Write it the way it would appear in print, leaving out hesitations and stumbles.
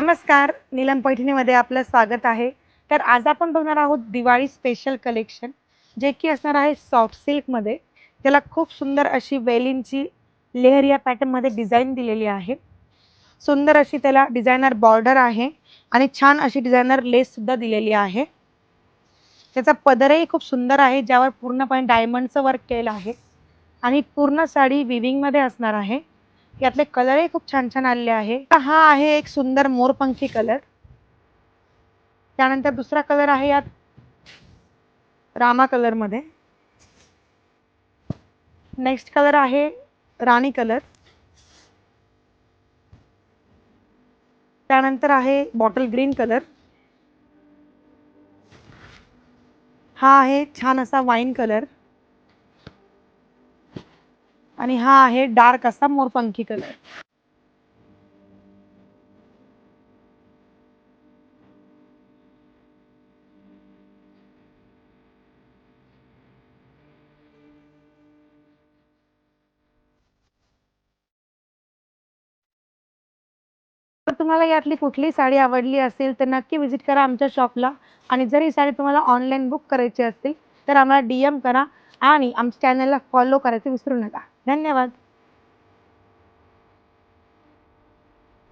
नमस्कार, नीलम पैठणीमध्ये आपलं स्वागत आहे. तर आज आपण बघणार आहोत दिवाळी स्पेशल कलेक्शन, जे की असणार आहे सॉफ्ट सिल्कमध्ये. त्याला खूप सुंदर अशी वेलींची लेहर या पॅटर्नमध्ये डिझाईन दिलेली आहे. सुंदर अशी त्याला डिझायनर बॉर्डर आहे आणि छान अशी डिझायनर लेससुद्धा दिलेली आहे. त्याचा पदरही खूप सुंदर आहे, ज्यावर पूर्णपणे डायमंडचं वर्क केलं आहे आणि पूर्ण साडी विविंगमध्ये असणार आहे. यातले कलरही खूप छान छान आलेले आहे. हा आहे एक सुंदर मोरपंखी कलर. त्यानंतर दुसरा कलर आहे यात रामा कलर मध्ये. नेक्स्ट कलर आहे राणी कलर. त्यानंतर आहे बॉटल ग्रीन कलर. हा आहे छान असा वाईन कलर आणि हा आहे डार्क असा मोरपंखी कलर. तर तुम्हाला यातली कुठली साडी आवडली असेल तर नक्की विजिट करा आमच्या शॉपला. आणि जर ही साडी तुम्हाला ऑनलाईन बुक करायची असतील तर आम्हाला DM करा आणि आमच्या चॅनलला फॉलो करायचं विसरू नका. धन्यवाद.